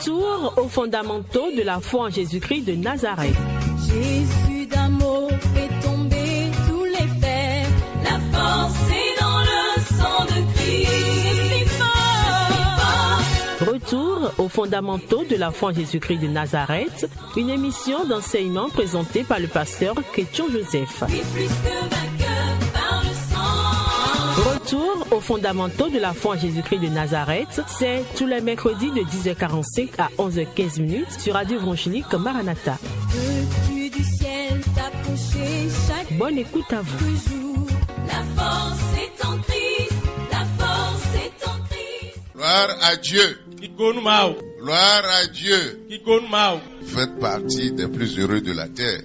Retour aux fondamentaux de la foi en Jésus-Christ de Nazareth. Jésus d'amour fait tomber tous les fers. La force est dans le sang de Christ. Je suis fort. Retour aux fondamentaux de la foi en Jésus-Christ de Nazareth, une émission d'enseignement présentée par le pasteur Chrétien Joseph. Plus que vainqueur par le sang. Retour aux fondamentaux de la foi en Jésus-Christ de Nazareth, c'est tous les mercredis de 10h45 à 11h15 sur Radio Évangélique Maranatha. Veux-tu du ciel t'approcher chaque Bonne écoute à vous. jour? La force est en Christ. La force est en Christ. Gloire à Dieu. Gloire à Dieu. Vous faites partie des plus heureux de la terre.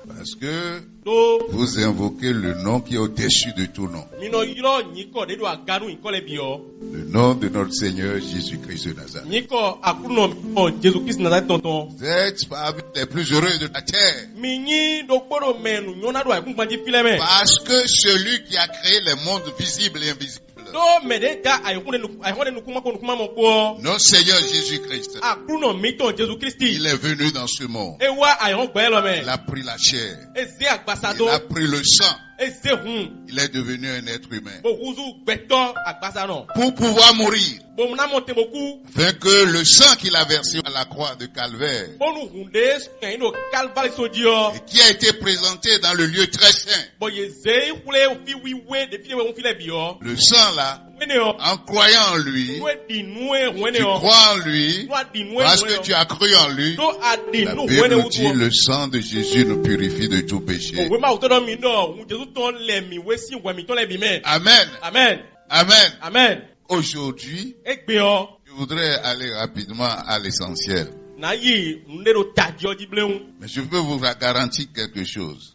Parce que vous invoquez le nom qui est au-dessus de tout nom. Le nom de notre Seigneur Jésus-Christ de Nazareth. Vous êtes parmi les plus heureux de la terre. Parce que celui qui a créé les mondes visibles et invisibles, notre Seigneur Jésus-Christ, il est venu dans ce monde. Il a pris la chair. Il a pris le sang. Il est devenu un être humain. Pour pouvoir mourir. Afin que le sang qu'il a versé à la croix de Calvaire, et qui a été présenté dans le lieu très saint, le sang là, en croyant en lui, tu crois en lui, parce que tu as cru en lui, la Bible dit le sang de Jésus nous purifie de tout péché. Amen. Amen. Amen. Amen. Aujourd'hui, je voudrais aller rapidement à l'essentiel. Mais je peux vous garantir quelque chose.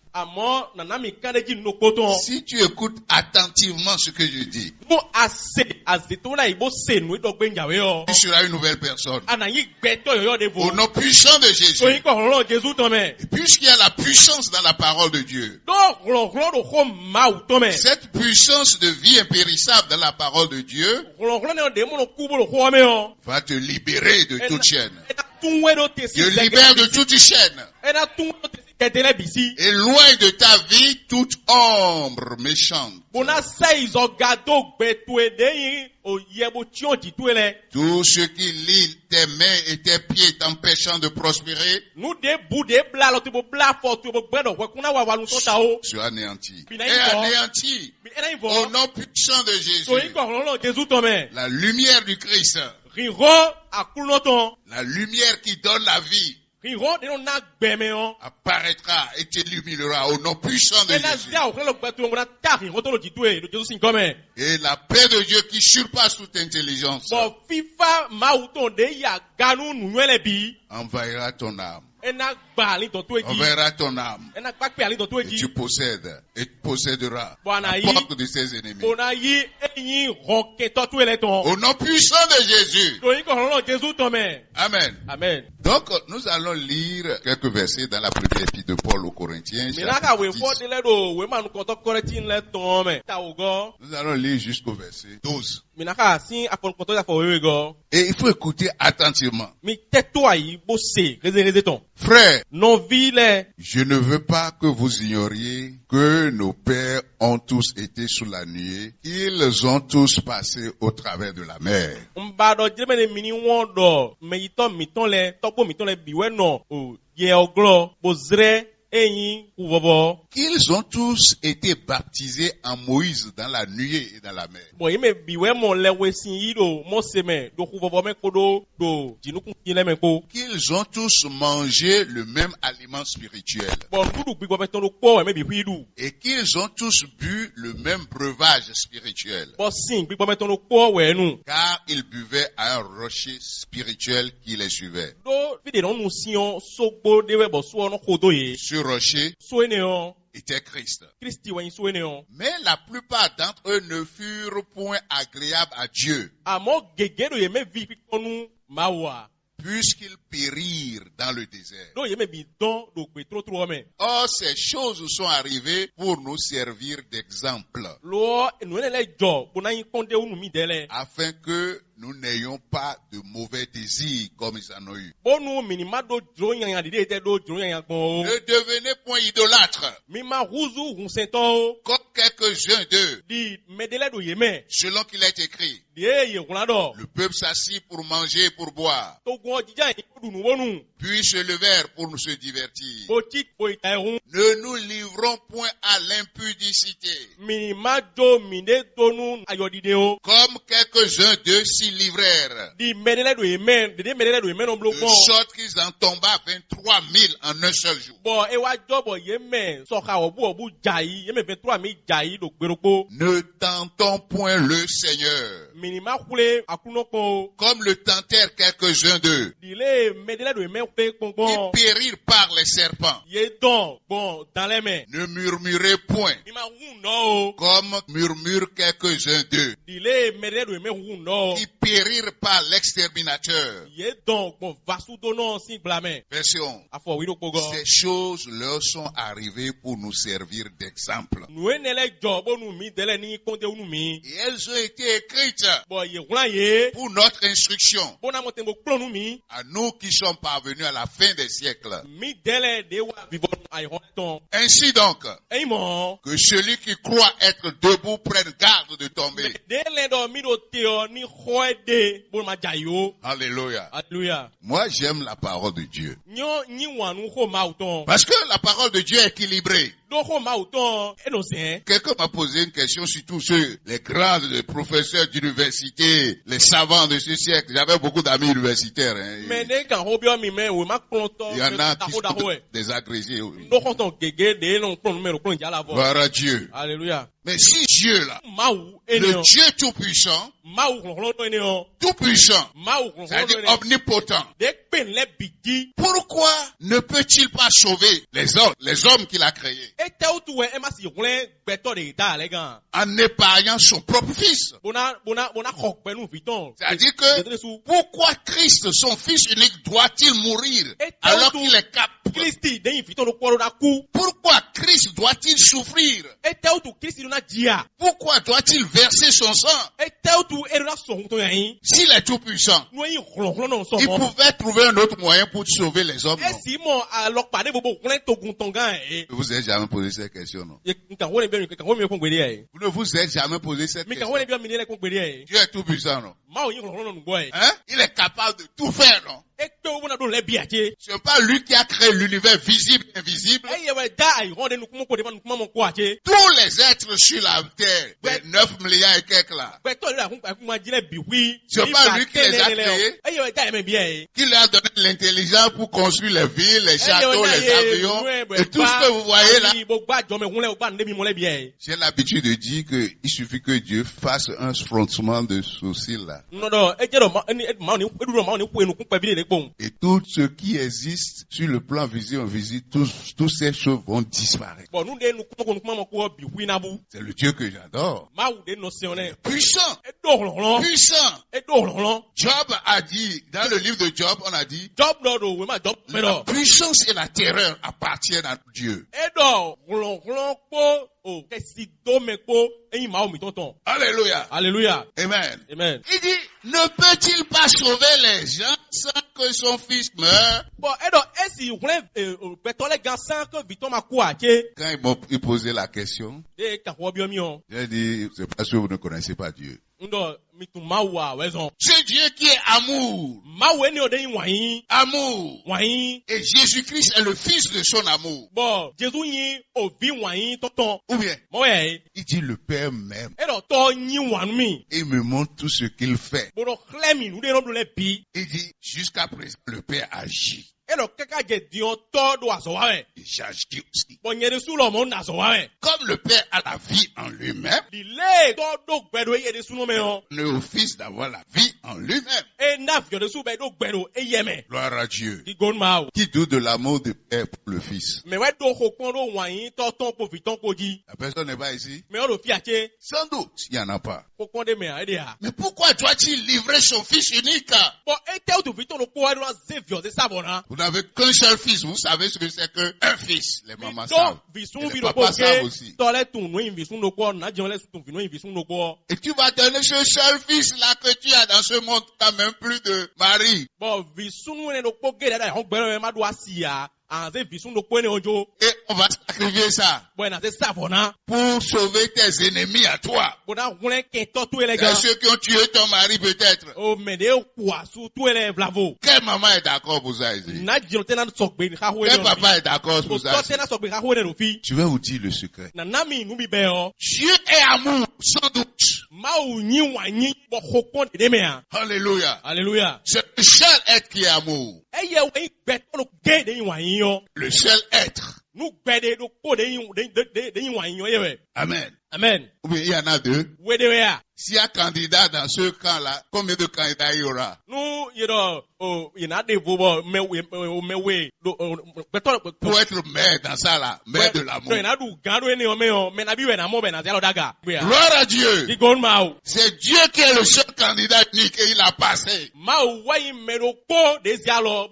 Si tu écoutes attentivement ce que je dis, tu seras une nouvelle personne. Au nom puissant de Jésus. Et puisqu'il y a la puissance dans la parole de Dieu, cette puissance de vie impérissable dans la parole de Dieu va te libérer de toute chaîne. Te libère de toute chaîne. Et loin de ta vie toute ombre méchante. Tout ce qui lie tes mains et tes pieds t'empêchant de prospérer sera anéanti. Et anéanti au nom puissant de Jésus. La lumière du Christ, la lumière qui donne la vie, apparaîtra et t'illuminera au nom puissant de Jésus. Et la paix de Dieu qui surpasse toute intelligence envahira ton âme. Envahira ton âme. Et tu possèdes et tu posséderas la porte de ses ennemis. Au nom puissant de Jésus. Amen. Amen. Donc, nous allons lire quelques versets dans la première épître de Paul aux Corinthiens. Chapitre 10. Nous allons lire jusqu'au verset 12. Et il faut écouter attentivement. Frères, je ne veux pas que vous ignoriez que nos pères ont tous été sous la nuée. Ils ont tous passé au travers de la mer. Qu'ils ont tous été baptisés en Moïse dans la nuée et dans la mer. Qu'ils ont tous mangé le même aliment spirituel. Et qu'ils ont tous bu le même breuvage spirituel. Car ils buvaient à un rocher spirituel qui les suivait. Ce rocher était Christ. Mais la plupart d'entre eux ne furent point agréables à Dieu. puisqu'ils périrent dans le désert. Or, ces choses sont arrivées pour nous servir d'exemple, afin que nous n'ayons pas de mauvais désirs comme ils en ont eu. Ne devenez point idolâtres, comme quelques-uns d'eux, selon qu'il est écrit. Le peuple s'assit pour manger et pour boire, puis se levèrent pour nous se divertir. Ne nous livrons point à l'impudicité, comme quelques-uns d'eux s'y livrèrent, de sorte qu'ils en tombèrent 23 000 en un seul jour. Ne tentons point le Seigneur, comme le tentèrent quelques-uns d'eux, qui périrent par les serpents. Ne murmurez point, comme murmurent quelques-uns d'eux, qui périrent par l'exterminateur. Version. Ces choses leur sont arrivées pour nous servir d'exemple. Et elles ont été écrites pour notre instruction, à nous qui sommes parvenus à la fin des siècles. Ainsi donc, que celui qui croit être debout prenne garde de tomber. Alléluia. Moi, j'aime la parole de Dieu, parce que la parole de Dieu est équilibrée. Quelqu'un m'a posé une question, surtout sur les grands professeurs d'université, les savants de ce siècle. J'avais beaucoup d'amis universitaires. Il y en a qui sont des agrégés. Gloire à Dieu. Alléluia. Mais si Dieu là, le Dieu tout-puissant, c'est-à-dire omnipotent, pourquoi ne peut-il pas sauver les hommes qu'il a créés, en épargnant son propre fils? C'est-à-dire que, pourquoi Christ, son fils unique, doit-il mourir alors qu'il est capable? Pourquoi Christ doit-il souffrir? Pourquoi doit-il verser son sang? S'il est tout puissant, il pouvait trouver un autre moyen pour sauver les hommes. Non? Vous vous êtes jamais posé cette question, non? Vous ne vous êtes jamais posé cette question. Dieu est tout puissant, non? Hein? Il est capable de tout faire, non? C'est pas lui qui a créé l'univers visible et invisible. Tous les êtres sur la terre, les 9 milliards et quelques là, c'est pas lui qui les a créés, qui leur a donné l'intelligence pour construire les villes, les châteaux, les avions, et tout ce que vous voyez là. J'ai l'habitude de dire qu'il suffit que Dieu fasse un froncement de sourcils là. Et tout ce qui existe sur le plan visible, invisible, toutes ces choses vont disparaître. C'est le Dieu que j'adore. Puissant. Puissant. Job a dit, dans le livre de Job, on a dit, la puissance et la terreur appartiennent à Dieu. Alléluia. Alléluia. Amen. Amen. Il dit, ne peut-il pas sauver les gens sans que son fils meure? Quand il posait la question, j'ai dit, c'est parce que vous ne connaissez pas Dieu. C'est Dieu qui est amour. Amour. Et Jésus-Christ est le fils de son amour. Ou bien, il dit le Père m'aime. Et il me montre tout ce qu'il fait. Il dit, jusqu'à présent, le Père agit. Il cherche Dieu aussi. Comme le Père a la vie en lui-même, le Fils d'avoir la vie en lui-même. Gloire à Dieu. Qui doute de l'amour du Père pour le Fils? La personne n'est pas ici? Sans doute, il n'y en a pas. Mais pourquoi doit-il livrer son Fils unique? Vous n'avez qu'un seul fils, vous savez ce que c'est qu'un fils. Les mamans savent. Et les papas savent aussi. Et tu vas donner ce seul fils là que tu as dans ce monde, tu n'as même plus de mari. Et on va sacrifier ça pour sauver tes ennemis à toi. C'est ceux qui ont tué ton mari peut-être. Quelle maman est d'accord pour ça ici? Quel papa est d'accord pour ça ici? Je vais vous dire le secret. Dieu est amour, sans doute. Alléluia. Alléluia. C'est le seul être qui est amour. Le seul être. Amen. Amen. Ou bien il y en a deux. S'il y a candidat dans ce camp-là, combien de candidats il y aura? Pour être maire dans ça là, maire de l'amour. Gloire à Dieu. C'est Dieu qui est le seul candidat unique et il a passé.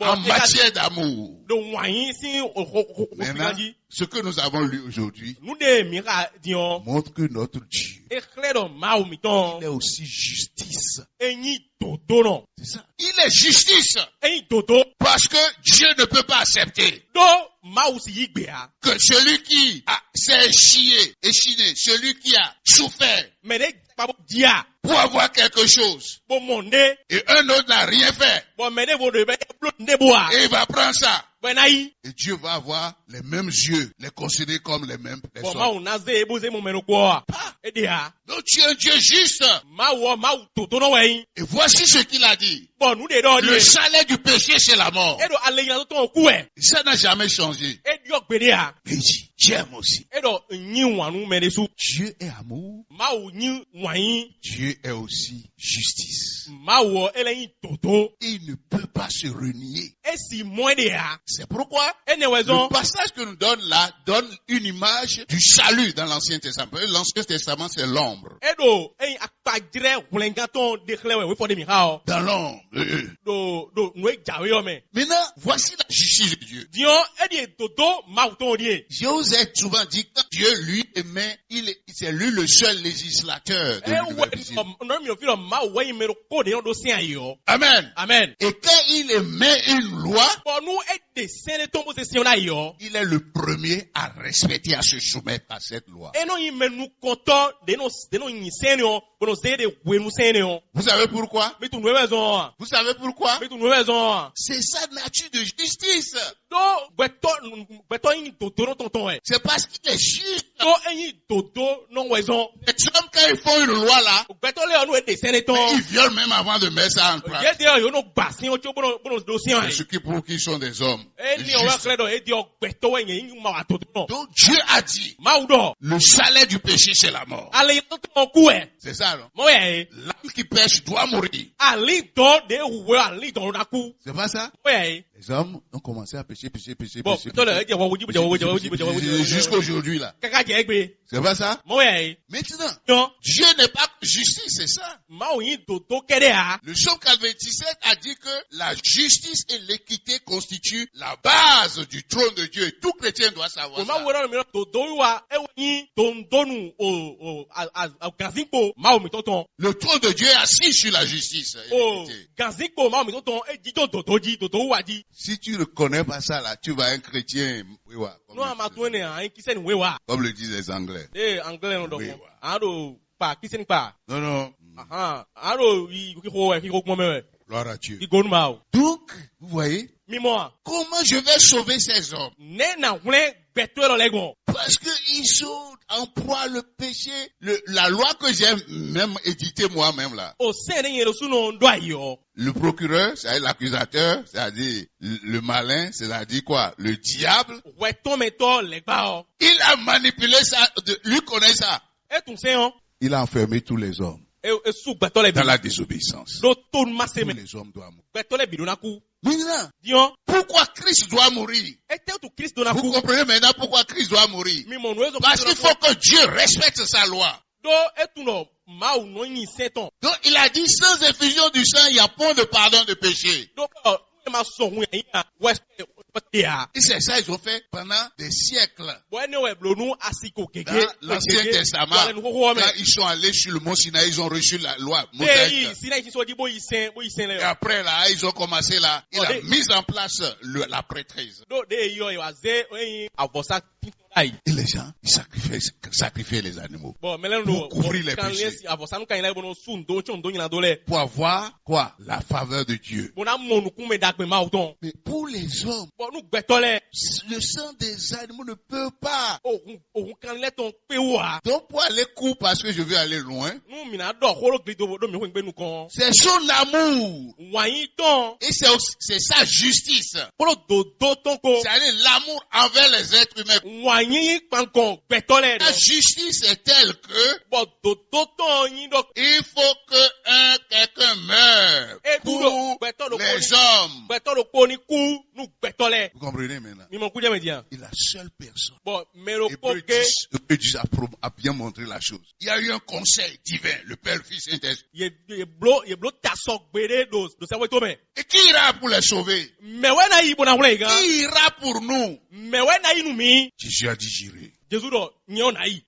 En matière d'amour. Maintenant, ce que nous avons lu aujourd'hui montre que notre Dieu, il est aussi justice. C'est ça. Il est justice. Parce que Dieu ne peut pas accepter que celui qui s'est échiné, celui qui a souffert pour avoir quelque chose, et un autre n'a rien fait, et il va prendre ça. Et Dieu va avoir les mêmes yeux, les considérer comme les mêmes personnes. Donc tu es un Dieu juste. Et voici ce qu'il a dit. Le salaire du péché, c'est la mort. Ça n'a jamais changé. Il dit, j'aime aussi. Dieu est amour. Dieu est aussi justice. Il ne peut pas se renier. C'est pourquoi le passage que nous donne là donne une image du salut dans l'Ancien Testament. L'Ancien Testament, c'est l'ombre. Dans l'ombre. Maintenant, voici la justice de Dieu. Joseph souvent dit que Dieu lui aimait, c'est lui le seul législateur de l'univers. Amen. Amen. Et quand il émet une loi, il est le premier à respecter, à se soumettre à cette loi. Vous savez pourquoi? Vous savez pourquoi? C'est sa nature de justice. C'est parce qu'il est juste. Les hommes, quand ils font une loi là, ils violent même avant de mettre ça en place. C'est ce qui prouve qu'ils sont des hommes. Donc Dieu a dit, le salaire du péché c'est la mort. C'est ça, non? L'âme qui pêche doit mourir. C'est pas ça? Les hommes ont commencé à pécher. Jusqu'à aujourd'hui là. C'est pas ça? Maintenant, Dieu n'est pas justice, c'est ça. Le psaume 97 a dit que la justice et l'équité constituent la base du trône de Dieu. Et tout chrétien doit savoir ça. Le trône de Dieu est assis sur la justice et l'équité. Si tu ne connais pas ça là, tu vas être un chrétien. Comme le disent les Anglais. Non. Gloire à Dieu. Donc, vous voyez, comment je vais sauver ces hommes? Parce qu'ils sont en proie le péché. La loi que j'ai même éditée moi-même là. Le procureur, c'est-à-dire l'accusateur, c'est-à-dire le malin, c'est-à-dire quoi? Le diable. Il a manipulé ça, lui connaît ça. Il a enfermé tous les hommes dans la désobéissance. Tous les hommes doivent mourir. Maintenant, pourquoi Christ doit mourir? Vous comprenez maintenant pourquoi Christ doit mourir? Parce qu'il faut que Dieu respecte sa loi. Donc il a dit sans effusion du sang, il n'y a point de pardon de péché. Et c'est ça ils ont fait pendant des siècles. Dans l'Ancien Testament, quand ils sont allés sur le mont Sinaï, ils ont reçu la loi mosaïque. Et après là, ils ont commencé là, il a mis en place la prêtrise. Et les gens, ils sacrifiaient les animaux pour couvrir les péchés. Pour avoir quoi? La faveur de Dieu. Mais pour les hommes, le sang des animaux ne peut pas. Donc pour aller court, parce que je vais aller loin, c'est son amour. Et c'est sa justice. C'est-à-dire l'amour envers les êtres humains. La justice est telle que il faut que quelqu'un meure pour les hommes. Vous comprenez maintenant? Et la seule personne. Hébreux 10 a bien montré la chose. Il y a eu un conseil divin, le Père, le Fils et Saint-Esprit. Et qui ira pour les sauver? Qui ira pour nous? Jésus a dit, j'irai.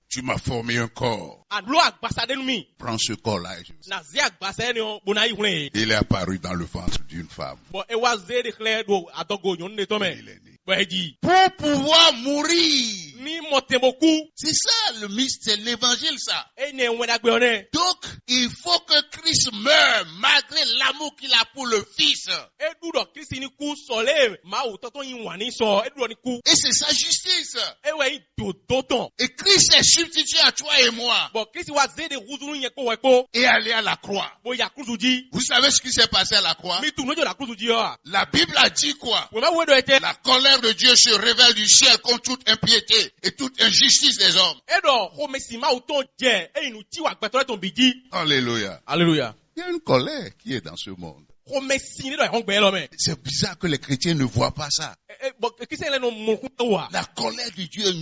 Tu m'as formé un corps. Prends ce corps-là et il est apparu dans le ventre d'une femme. Il est né. Pour pouvoir mourir. C'est ça le mystère, c'est l'évangile ça. Donc, il faut que Christ meure malgré l'amour qu'il a pour le Fils. Et c'est sa justice. Et Christ est substitué à toi et moi. Et aller à la croix. Vous savez ce qui s'est passé à la croix? La Bible a dit quoi? La colère de Dieu se révèle du ciel contre toute impiété et toute injustice des hommes. Alléluia. Alléluia. Il y a une colère qui est dans ce monde. C'est bizarre que les chrétiens ne voient pas ça. La colère de Dieu.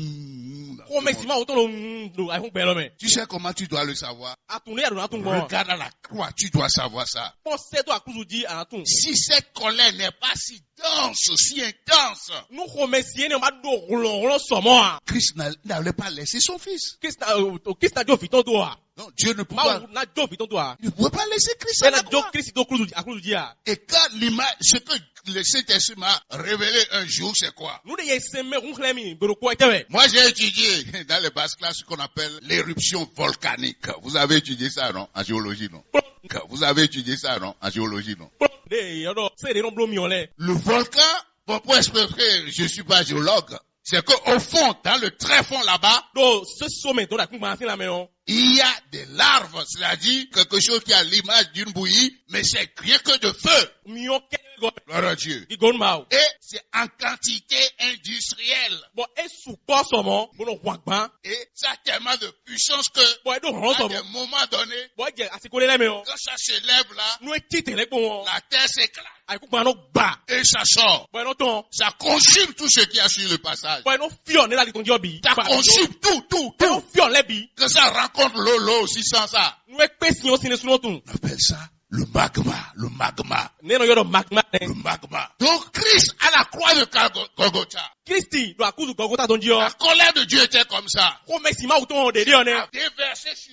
Tu sais comment tu dois le savoir? Regarde à la croix, tu dois savoir ça. Si cette colère n'est pas si dense, si intense, Christ n'allait pas laisser son Fils. Non, Dieu ne pouvait pas. Il ne pouvait pas laisser Christ à la croix. Et quand l'image, ce que le Saint-Esprit m'a révélé un jour, c'est quoi? Moi, j'ai étudié dans les basses classes ce qu'on appelle l'éruption volcanique. Vous avez étudié ça, non? En géologie, non? Vous avez étudié ça, non? En géologie, non? Le volcan, bon, pour expliquer, je ne suis pas géologue. C'est qu'au fond, dans le très fond là-bas, il y a des larves, c'est-à-dire quelque chose qui a l'image d'une bouillie, mais c'est rien que de feu. Gloire à Dieu. Et c'est en quantité industrielle. Et ça a tellement de puissance que, à un moment donné, quand ça s'élève là, la terre s'éclate. Et ça sort. Ça consume tout ce qu'il y a sur le passage. Ça consume tout. Quand ça rencontre l'eau aussi sans ça. On appelle ça le magma. Donc Christ à la croix de Golgotha. La colère de Dieu était comme ça. Il a déversé sur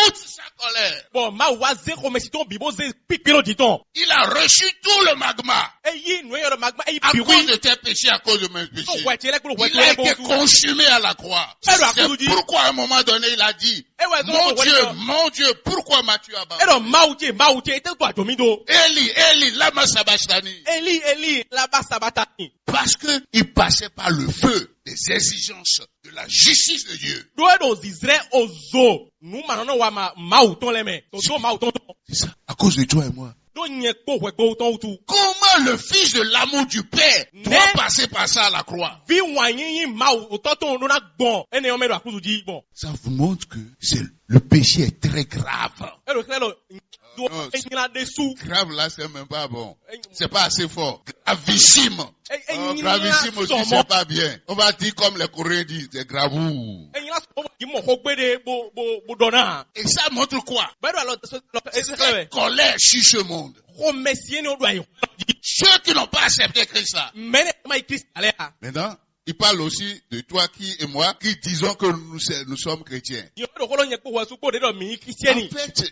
toute sa colère. Il a reçu tout le magma. À cause de tes péchés, à cause de mes péchés. Il a été consumé à la croix. C'est pourquoi à un moment donné il a dit, mon Dieu, pourquoi m'as-tu abandonné? Eli, lama sabachthani. Eli, lama sabachthani. Parce que il passait passer par le feu des exigences de la justice de Dieu. C'est ça, à cause de toi et moi. Comment le fils de l'amour du Père doit passer par ça à la croix? Ça vous montre que le péché est très grave. Grave là, c'est même pas bon. C'est pas assez fort. Gravissime. Gravissime aussi, c'est pas bien. On va dire comme les Coréens disent, c'est gravou. Et ça montre quoi? C'est une colère sur ce monde. Ceux qui n'ont pas accepté Christ là. Maintenant, il parle aussi de toi et moi qui disons que nous sommes chrétiens. En fait,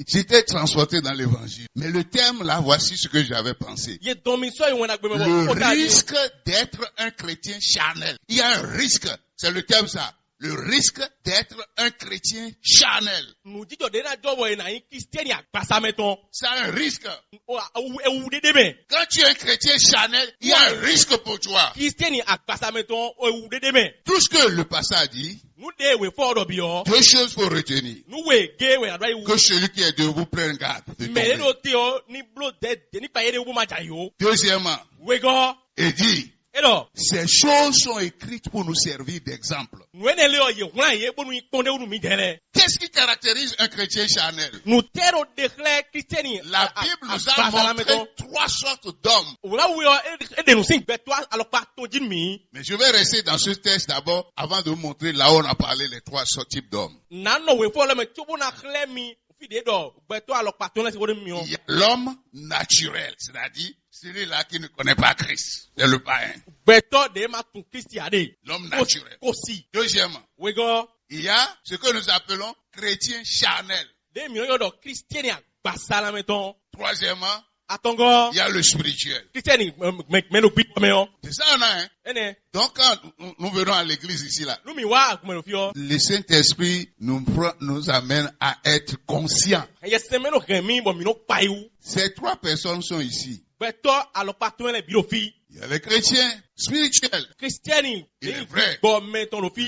j'étais transporté dans l'évangile. Mais le thème là, voici ce que j'avais pensé. Le risque d'être un chrétien charnel. Il y a un risque. C'est le thème ça. Le risque d'être un chrétien charnel. C'est un risque. Quand tu es un chrétien charnel, il y a un risque pour toi. Tout ce que le passage dit, deux choses pour retenir. Que celui qui est debout prenne garde de tomber. Deuxièmement, il dit, ces choses sont écrites pour nous servir d'exemple. Qu'est-ce qui caractérise un chrétien charnel? La Bible nous a montré trois sortes d'hommes. Mais je vais rester dans ce texte d'abord avant de vous montrer là où on a parlé les trois types d'hommes. Il y a l'homme naturel, c'est-à-dire celui-là qui ne connaît pas Christ. C'est le païen. L'homme naturel. Deuxièmement, il y a ce que nous appelons chrétien charnel. Troisièmement, il y a le spirituel. C'est ça, on a, hein? Donc, quand nous venons à l'église ici, là, le Saint-Esprit nous amène à être conscients. Ces trois personnes sont ici. Il y a les chrétiens spirituels. Il est vrai.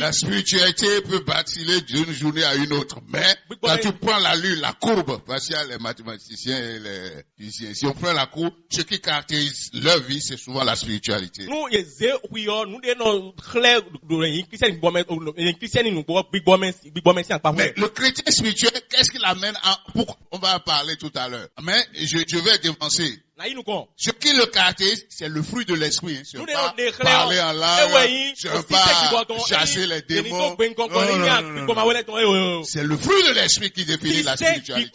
La spiritualité peut vaciller d'une journée à une autre. Mais quand tu prends la courbe, parce qu'il y a les mathématiciens et les physiciens, si on prend la courbe, ce qui caractérise leur vie, c'est souvent la spiritualité. Mais le chrétien spirituel, qu'est-ce qu'il amène on va en parler tout à l'heure. Mais je vais dévancer. Ce qui le caractérise, c'est le fruit de l'esprit. Ce n'est pas parler en langue, ce n'est pas chasser les démons. Non. C'est le fruit de l'esprit qui définit la spiritualité.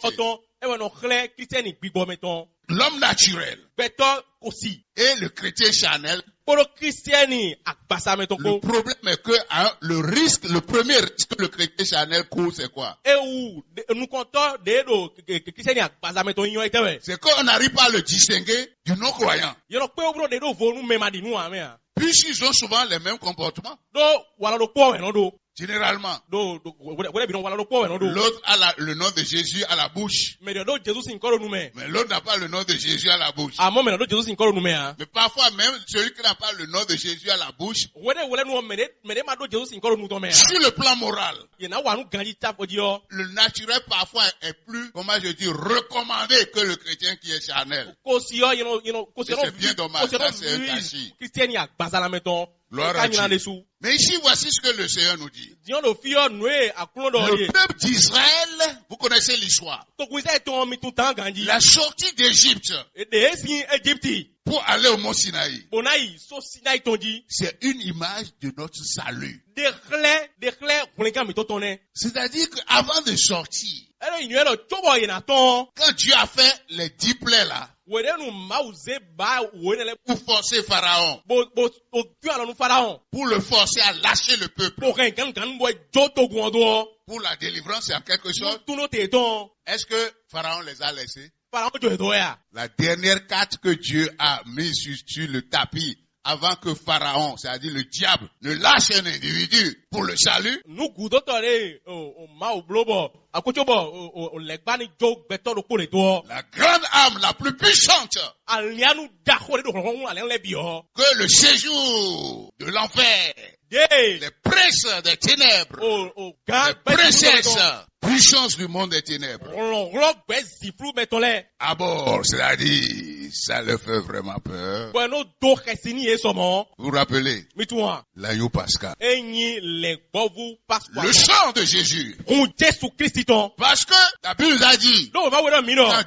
L'homme naturel et le chrétien charnel. Le problème est que le premier risque que le chrétien charnel court, c'est quoi? C'est qu'on n'arrive pas à le distinguer du non-croyant. Puisqu'ils ont souvent les mêmes comportements. Généralement, l'autre a le nom de Jésus à la bouche. Mais l'autre n'a pas le nom de Jésus à la bouche. Mais parfois même, celui qui n'a pas le nom de Jésus à la bouche, sur le plan moral, le naturel parfois est plus, comment je dis, recommandé que le chrétien qui est charnel. C'est bien dommage, ça c'est un gâchis. Gloire à Dieu. Mais ici, voici ce que le Seigneur nous dit. Le peuple d'Israël, vous connaissez l'histoire. La sortie d'Égypte pour aller au mont Sinaï. C'est une image de notre salut. C'est-à-dire qu'avant de sortir, quand Dieu a fait les 10 plaies là, pour forcer Pharaon, pour le forcer à lâcher le peuple, pour la délivrance en quelque sorte, est-ce que Pharaon les a laissés? La dernière carte que Dieu a mise sur le tapis avant que Pharaon, c'est-à-dire le diable, ne lâche un individu pour le salut. La grande âme la plus puissante que le séjour de l'enfer, les princes des ténèbres, les princesses, puissance du monde des ténèbres, à bord, c'est-à-dire, ça leur fait vraiment peur. Vous vous rappelez, l'agneau pascal, le sang de Jésus. Parce que la Bible nous a dit, quand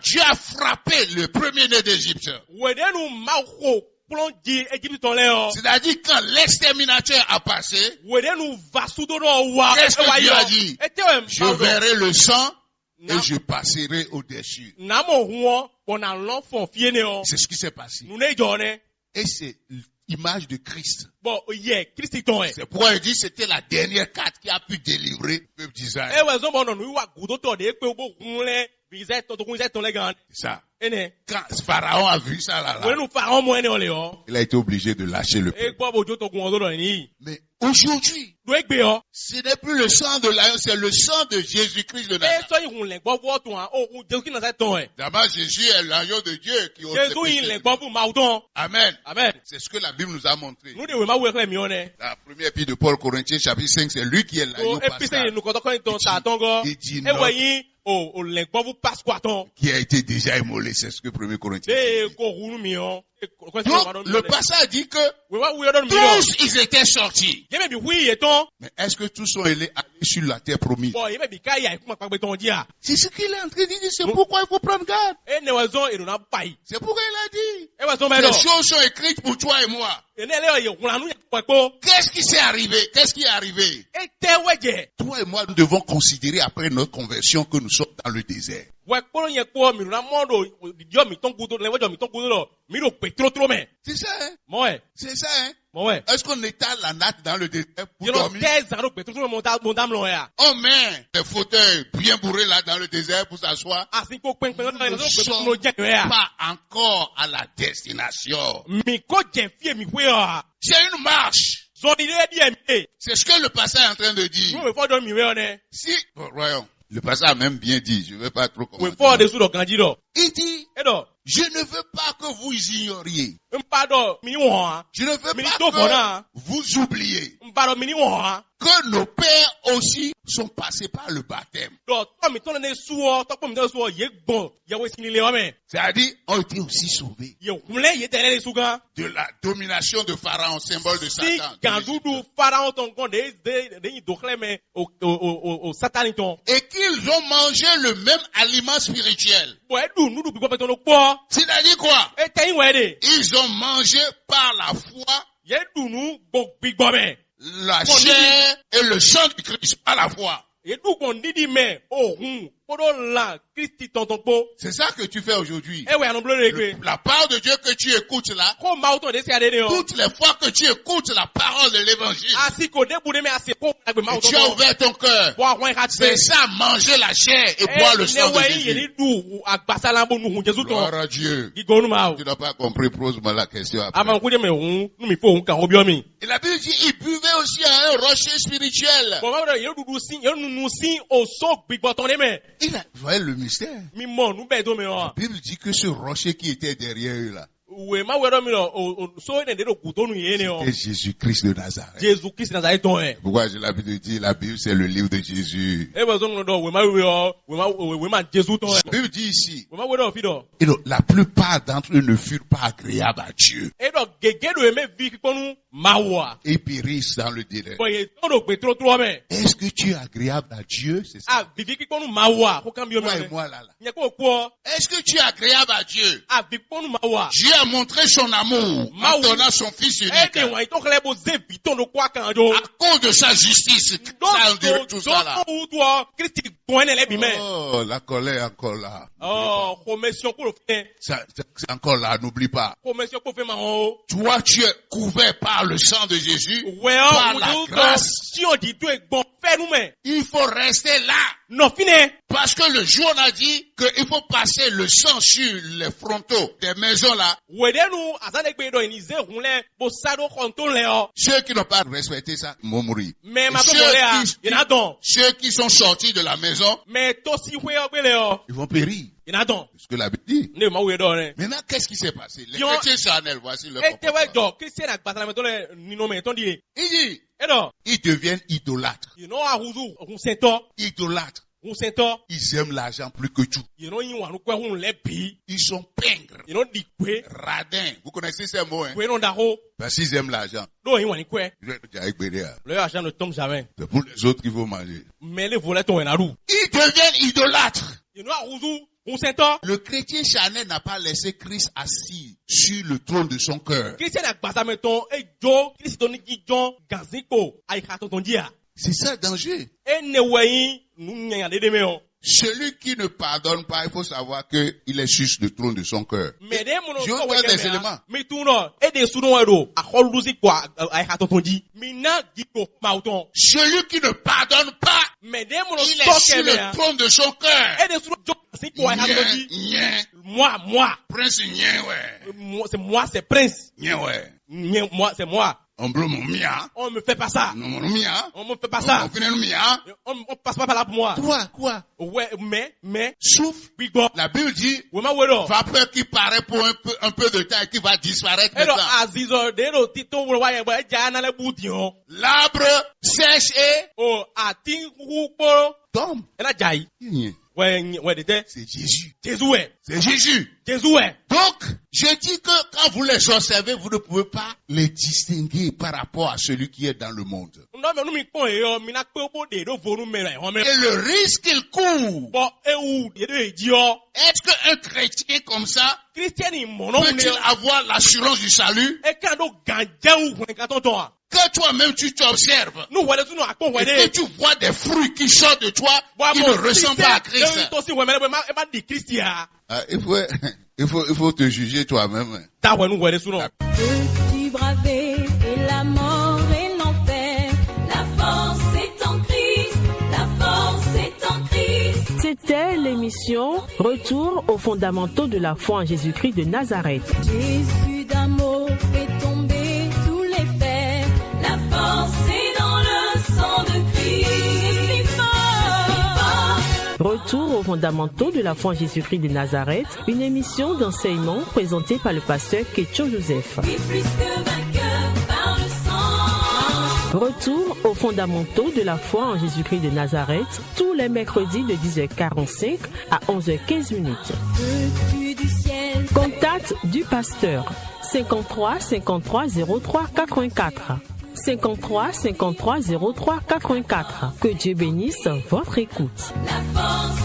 Dieu a frappé le premier-né d'Égypte, c'est-à-dire quand l'exterminateur a passé, qu'est-ce que Dieu a dit? Je verrai le sang et je passerai au-dessus. C'est ce qui s'est passé. Et c'est l'image de Christ. C'est pourquoi il dit c'était la dernière carte qui a pu délivrer le peuple d'Israël. Ça. Quand Pharaon a vu ça là, il a été obligé de lâcher le peuple. Mais aujourd'hui, ce n'est plus le sang de l'agneau, c'est le sang de Jésus-Christ de Nazareth. D'abord, Jésus est l'agneau de Dieu qui ôte les péchés. Amen. Amen. C'est ce que la Bible nous a montré. La première épître de Paul Corinthiens, chapitre 5, c'est lui qui est l'agneau pascal. Il dit non. Qui a été déjà immolé, c'est ce que 1 Corinthiens dit. Donc, le passage dit que tous ils étaient sortis. Mais est-ce que tous sont allés sur la terre promise? C'est ce qu'il est en train de dire, c'est pourquoi il faut prendre garde. C'est pourquoi il a dit. Les choses sont écrites pour toi et moi. Qu'est-ce qui s'est arrivé? Qu'est-ce qui est arrivé? Toi et moi, nous devons considérer après notre conversion que nous sommes dans le désert. C'est ça, hein? C'est ça, hein? Est-ce qu'on étale la natte dans le désert pour dormir? On met des fauteuils bien bourrés là dans le désert pour s'asseoir. Nous ne sommes pas encore à la destination. C'est une marche. C'est ce que le passage est en train de dire. Si, voyons. Le passage a même bien dit, je ne vais pas trop commenter. Il dit, je ne veux pas que vous ignoriez. Je ne veux pas que vous oubliez que nos pères aussi sont passés par le baptême. C'est-à-dire, ont été aussi sauvés de la domination de Pharaon, symbole de Satan. Et qu'ils ont mangé le même aliment spirituel. C'est-à-dire quoi? Ils ont mangé par la foi la chair et le sang du Christ par la foi. C'est ça que tu fais aujourd'hui. La parole de Dieu que tu écoutes là, toutes les fois que tu écoutes la parole de l'évangile, tu as ouvert ton cœur. C'est ça, manger la chair et boire le sang de Jésus. Gloire à Dieu. Tu n'as pas compris, pose-moi la question après. Et la Bible dit, il buvait aussi à un rocher spirituel. Vous voyez le mystère. La Bible dit que ce rocher qui était derrière eux là, c'était Jésus-Christ de Nazareth. Pourquoi j'ai l'habitude de dire la Bible c'est le livre de Jésus. La Bible dit ici, et donc, la plupart d'entre eux ne furent pas agréables à Dieu. Et périssent dans le délai. Est-ce que tu es agréable à Dieu? C'est ça. Toi et moi là. Est-ce que tu es agréable à Dieu? Dieu a montré son amour en donnant son fils unique. À cause de sa justice, ça en dirait tout ça là. Oh, la colère est encore là. C'est encore là, n'oublie pas. Toi, tu es couvert par le sang de Jésus, par la grâce. Il faut rester là. Parce que le jour on a dit qu'il faut passer le sang sur les frontaux des maisons là. Ceux qui n'ont pas respecté ça vont mourir. Ceux qui sont sortis de la maison, ils vont périr. Ce que la Bible dit. Maintenant, qu'est-ce qui s'est passé? Les chrétiens charnels, voici le comportement. Il dit, ils deviennent idolâtres. Idolâtres. Ils aiment l'argent plus que tout. Ils sont pingres, radins. Vous connaissez ces mots, hein? Parce qu'ils aiment l'argent. L'argent ne tombe jamais. C'est pour les autres qu'il faut manger. Mais les volets tombent en roue. Ils deviennent idolâtres. Le chrétien charnel n'a pas laissé Christ assis sur le trône de son cœur. C'est ça le danger. Celui qui ne pardonne pas, il faut savoir qu'il est sur le trône de son cœur. Je vous donne des éléments. Celui qui ne pardonne pas, il est sur le trône de son cœur. Moi. Prince Nien, ouais. C'est moi, c'est Prince. Nien, ouais. Moi, c'est moi. On me fait pas ça. On me fait pas ça. On passe pas par là pour moi. Quoi? Ouais, mais. Souffle. La Bible dit, vapeur qui paraît pour un peu de temps et qui va disparaître maintenant. L'arbre sèche et tombe. C'est Jésus. C'est Jésus. Donc, je dis que quand vous les observez, vous ne pouvez pas les distinguer par rapport à celui qui est dans le monde. Et le risque qu'il court. Est-ce qu'un chrétien comme ça peut-il avoir l'assurance du salut? Que toi-même tu t'observes et que tu vois des fruits qui sortent de toi qui ne ressemblent pas à Christ. Il faut te juger toi-même. Peux-tu braver et la mort et l'enfer? La force est en Christ, la force est en Christ. C'était l'émission Retour aux fondamentaux de la foi en Jésus-Christ de Nazareth. Jésus d'amour fait tomber tous les fers. La force est dans le sang de Christ. Je suis fort. Retour aux fondamentaux de la foi en Jésus-Christ de Nazareth, une émission d'enseignement présentée par le pasteur Ketcho Joseph. Et plus que vainqueur par le sang. Retour aux fondamentaux de la foi en Jésus-Christ de Nazareth, tous les mercredis de 10h45 à 11h15. Veux-tu du ciel? Contact du pasteur 53 53 03 84. 53 53 03 84. Que Dieu bénisse votre écoute. La force